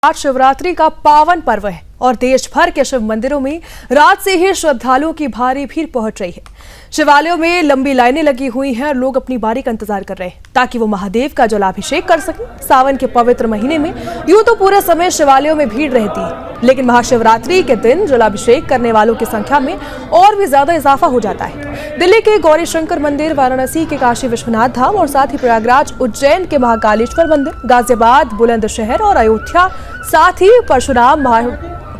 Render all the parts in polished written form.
आज शिवरात्रि का पावन पर्व है और देश भर के शिव मंदिरों में रात से ही श्रद्धालुओं की भारी भीड़ पहुंच रही है। शिवालयों में लंबी लाइनें लगी हुई हैं और लोग अपनी बारी का इंतजार कर रहे हैं ताकि वो महादेव का जलाभिषेक कर सकें। सावन के पवित्र महीने में यूं तो पूरे समय शिवालयों में भीड़ रहती है, लेकिन महाशिवरात्रि के दिन जलाभिषेक करने वालों की संख्या में और भी ज्यादा इजाफा हो जाता है। दिल्ली के गौरी शंकर मंदिर, वाराणसी के काशी विश्वनाथ धाम और साथ ही प्रयागराज, उज्जैन के महाकालेश्वर मंदिर, गाजियाबाद, बुलंदशहर और अयोध्या, साथ ही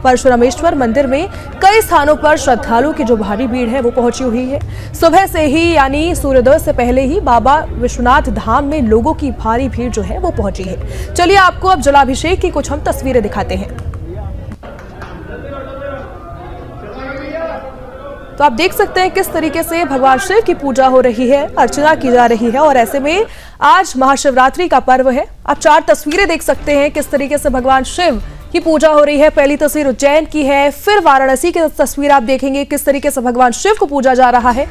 परशुरामेश्वर मंदिर में कई स्थानों पर श्रद्धालुओं की जो भारी भीड़ है वो पहुंची हुई है। सुबह से ही यानी सूर्योदय से पहले ही बाबा विश्वनाथ धाम में लोगों की भारी भीड़ जो है वो पहुंची है। चलिए आपको अब जलाभिषेक की कुछ हम तस्वीरें दिखाते हैं। तो आप देख सकते हैं किस तरीके से भगवान शिव की पूजा हो रही है, अर्चना की जा रही है और ऐसे में आज महाशिवरात्रि का पर्व है। आप 4 तस्वीरें देख सकते हैं किस तरीके से भगवान शिव की पूजा हो रही है। पहली तस्वीर उज्जैन की है, फिर वाराणसी की तस्वीर आप देखेंगे किस तरीके से भगवान शिव को पूजा जा रहा है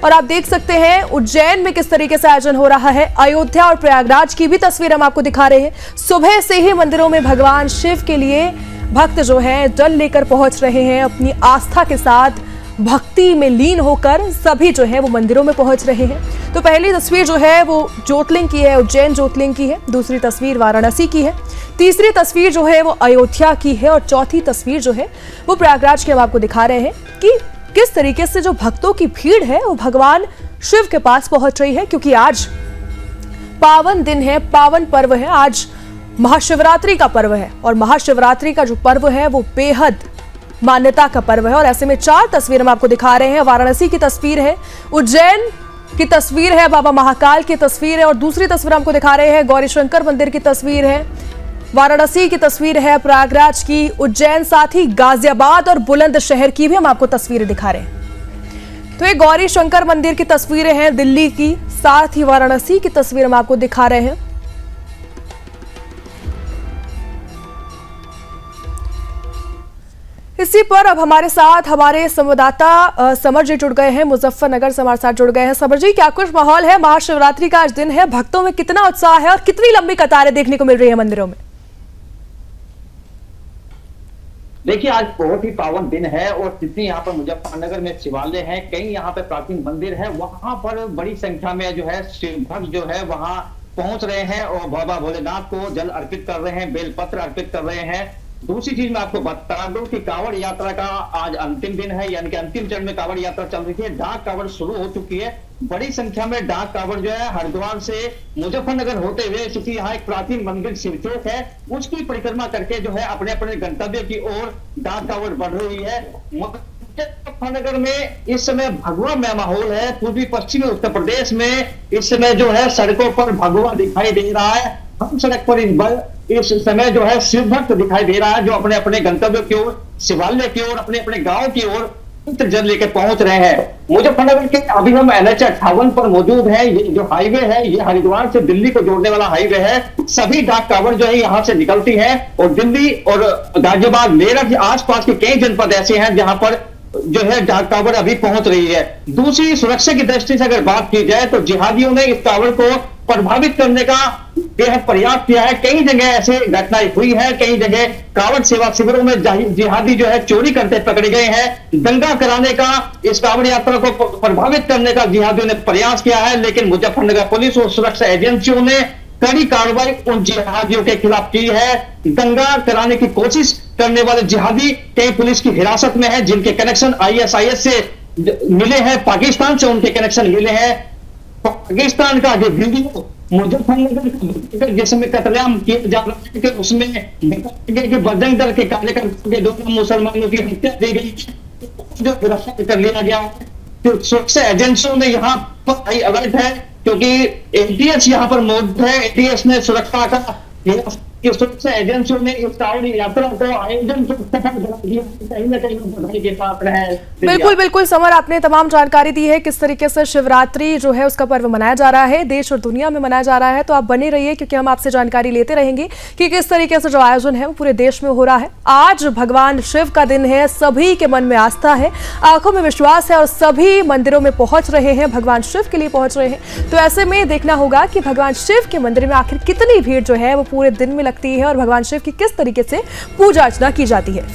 और आप देख सकते हैं उज्जैन में किस तरीके से आयोजन हो रहा है। अयोध्या और प्रयागराज की भी तस्वीर हम आपको दिखा रहे हैं। सुबह से ही मंदिरों में भगवान शिव के लिए भक्त जो है जल लेकर पहुंच रहे हैं। अपनी आस्था के साथ भक्ति में लीन होकर सभी जो है वो मंदिरों में पहुंच रहे हैं। तो पहली तस्वीर जो है वो ज्योतिर्लिंग की है, उज्जैन ज्योतिर्लिंग की है। दूसरी तस्वीर वाराणसी की है। तीसरी तस्वीर जो है वो अयोध्या की है और चौथी तस्वीर जो है वो प्रयागराज की हम आपको दिखा रहे हैं कि किस तरीके से जो भक्तों की भीड़ है वो भगवान शिव के पास पहुंच रही है, क्योंकि आज पावन दिन है, पावन पर्व है। आज महाशिवरात्रि का पर्व है और महाशिवरात्रि का जो पर्व है वो बेहद मान्यता का पर्व है और ऐसे में 4 तस्वीर हम आपको दिखा रहे हैं। वाराणसी की तस्वीर है, उज्जैन की तस्वीर है, बाबा महाकाल की तस्वीर है और दूसरी तस्वीर हमको दिखा रहे हैं गौरी शंकर मंदिर की तस्वीर है। वाराणसी की तस्वीर है, प्रयागराज की, उज्जैन, साथ ही गाजियाबाद और बुलंदशहर की भी हम आपको तस्वीरें दिखा रहे हैं। तो ये गौरी शंकर मंदिर की तस्वीरें हैं दिल्ली की, साथ ही वाराणसी की तस्वीर हम आपको दिखा रहे हैं। इसी पर अब हमारे साथ हमारे संवाददाता समर जी जुड़ गए हैं, मुजफ्फरनगर से हमारे साथ जुड़ गए हैं। समर जी, क्या कुछ माहौल है? महाशिवरात्रि का आज दिन है, भक्तों में कितना उत्साह है और कितनी लंबी कतारें देखने को मिल रही है मंदिरों में? देखिए, आज बहुत ही पावन दिन है और जितनी यहाँ पर मुजफ्फरनगर में शिवालय हैं, कई यहाँ पे प्राचीन मंदिर है, वहां पर बड़ी संख्या में जो है शिव भक्त जो है वहां पहुंच रहे हैं और बाबा भोलेनाथ को जल अर्पित कर रहे हैं, बेलपत्र अर्पित कर रहे हैं। दूसरी चीज मैं आपको बता दूं कि कांवड़ यात्रा का आज अंतिम दिन है, यानी कि अंतिम चरण में कांवड़ यात्रा चल रही है। डाक कांवड़ शुरू हो चुकी है। बड़ी संख्या में डाक कांवड़ जो है हरिद्वार से मुजफ्फरनगर होते हुए, क्योंकि यहाँ एक प्राचीन मंदिर शिवचोक है, उसकी परिक्रमा करके जो है अपने अपने गंतव्य की ओर डाक कांवड़ बढ़ रही है। मुजफ्फरनगर में इस समय भगवा में माहौल है। पूर्वी पश्चिमी उत्तर प्रदेश में इस समय जो है सड़कों पर भगवा दिखाई दे रहा है। हम सड़क पर इस समय जो है शिव भक्त दिखाई दे रहा है, जो अपने अपने गंतव्य की ओर, शिवालय की ओर, अपने अपने गांव की ओर जल लेके पहुंच रहे हैं। मुजफ्फरनगर के अभी हम NH 58 पर मौजूद है। ये जो हाईवे है ये हरिद्वार से दिल्ली को जोड़ने वाला हाईवे है। सभी डाक कांवड़ जो है यहाँ से निकलती है और दिल्ली और गाजियाबाद, मेरठ आसपास के कई जनपद ऐसे हैं जहां पर जो है डाक कांवड़ अभी पहुंच रही है। दूसरी, सुरक्षा की दृष्टि से अगर बात की जाए तो जिहादियों ने इस कांवड़ को प्रभावित करने का बेहद प्रयास किया है। कई जगह ऐसे घटनाएं हुई है, कई जगह कांवड़ सेवा शिविरों में जिहादी जो है चोरी करते पकड़े गए हैं। दंगा कराने का, इस कांवड़ यात्रा को प्रभावित करने का जिहादियों ने प्रयास किया है, लेकिन मुजफ्फरनगर पुलिस और सुरक्षा एजेंसियों ने कड़ी कार्रवाई उन जिहादियों के खिलाफ की है। दंगा कराने की कोशिश करने वाले जिहादी कई पुलिस की हिरासत में है, जिनके कनेक्शन ISIS से मिले हैं, पाकिस्तान से उनके कनेक्शन मिले हैं। पाकिस्तान का जो वीडियो मुजफ्फरनगर जिसमें कत्लेआम किया जा रहा है कि उसमें बजरंग दल के कार्यकर्ताओं के 2 मुसलमानों की हत्या दी गई, जो गिरफ्तार कर लिया गया है। तो सुरक्षा एजेंसियों में यहाँ पर हाई अलर्ट है, क्योंकि ATS यहाँ पर मौजूद है। ATS ने सुरक्षा का सुरक्षा एजेंसियों ने इस कांवड़ यात्रा को आयोजन को सफल बना दिया, कहीं ना कहीं बधाई के पात्र है। बिल्कुल बिल्कुल समर, आपने तमाम जानकारी दी है किस तरीके से शिवरात्रि जो है उसका पर्व मनाया जा रहा है, देश और दुनिया में मनाया जा रहा है। तो आप बने रहिए क्योंकि हम आपसे जानकारी लेते रहेंगे कि किस तरीके से जो आयोजन है वो पूरे देश में हो रहा है। आज भगवान शिव का दिन है, सभी के मन में आस्था है, आंखों में विश्वास है और सभी मंदिरों में पहुंच रहे हैं, भगवान शिव के लिए पहुंच रहे हैं। तो ऐसे में देखना होगा कि भगवान शिव के मंदिर में आखिर कितनी भीड़ जो है वो पूरे दिन में लगती है और भगवान शिव की किस तरीके से पूजा अर्चना की जाती है।